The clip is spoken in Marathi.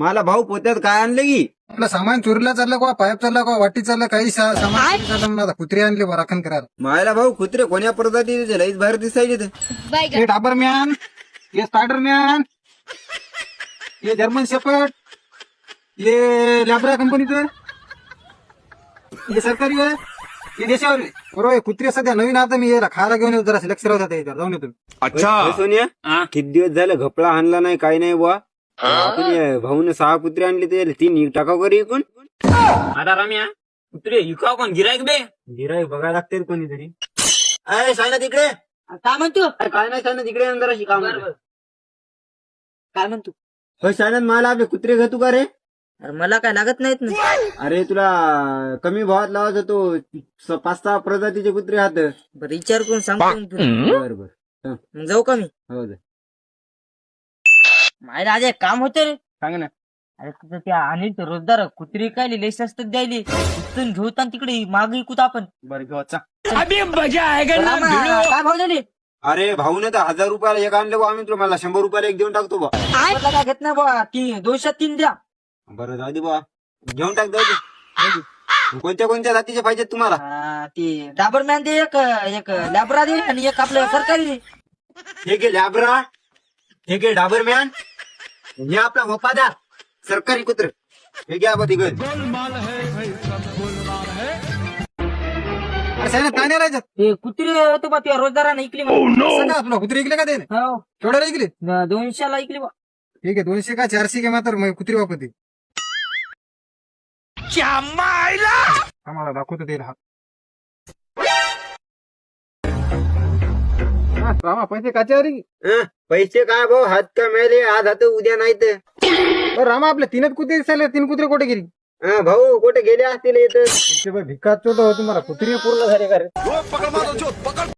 मला भाऊ पोत्यात काय आणले की आपलं सामान चोरीला चाललं का पाईप चाललं का वाटी चाललं काही सामान चोरी चाललं म्हणून आता कुत्री आणली बा राखण करायला. मायला भाऊ कुत्रे कोण्या प्रजातीचे लईच बाहेर दिसायचे ते. हे डाबर मॅन, हे स्पायडर मॅन, हे जर्मन शेपर्ड, हे लॅब्रा कंपनीचं, हे सरकारी आहे, हे देशावर आहे. बरोबर आहे. कुत्री सध्या नवीन आता मी याला खायला घेऊन येतो, जरा लक्ष राहू द्या जाऊन येतो. होय सोनिया किती दिवस झालं घपला आणला नाही काही नाही बुवा. आपण भाऊने 6 कुत्रे आणले ते 3 टाकाव करी इकून. आता रम्या कुत्रे इकाव कोण गिरायक बे गिराईक बघायला लागते कोणीतरी. अय सायना तिकडे काय म्हणतो काय नाही सायना तिकडे अंदर अशी काम काय म्हणतो होय सायना मला आपले कुत्रे घेतो का रे. अरे मला काय लागत नाहीत ना. अरे तुला कमी भावात लावत होतो 5-6 प्रजातीचे कुत्रे हात. बरं विचार करून सांगतो तुला. बर बर मग जाऊ का मी हो दे. माझ्या आज एक काम होतं रे. सांग ना. अरे तुझं त्या अनिल रोजदार कुत्री काय लई स्वस्त द्यायली इथून घेऊ आणि तिकडे मागे विकूत आपण. बर घेऊचा. काय भाव झाले अरे भाऊने तर 1000 रुपयाला एक आणले बा आम्ही तुला मला 100 रुपयाला एक देऊन टाकतो बा. काय घेत नाही बा ती 203 द्या. बरं जाऊ दे बा घेऊन टाक जाऊ दे. कोणत्या कोणत्या जातीचे पाहिजेत तुम्हाला. ती डाबरमॅन दे एक लॅबरा दे आणि एक आपलं सरकारी दे. हे घे लॅब्रा, हे घे डाबरमॅन, हे आपला वफादार सरकारी कुत्र. हे घ्या बा तिघ. काय नाही राहायचं ते कुत्री होते बा त्या रोजदाराने ऐकली आपलं कुत्री ऐकले का ते हो केवढ्याला ऐकले. 200ला ऐकली बा. ठीक आहे 200 का 400 का मात्र मग कुत्री वापरते. आम्हाला दाखवतो ते राहा. रामा पैसे काचे अरे पैसे काय भाऊ हात का मेले आज हात उद्या नाही तर. रामा आपले 3 कुत्रे दिसायले 3 कुत्रे कुठे गेली. भाऊ कुठे गेले असतील येत. भिक्का चोट तुम्हाला कुत्री पूर्ण झाले का रे.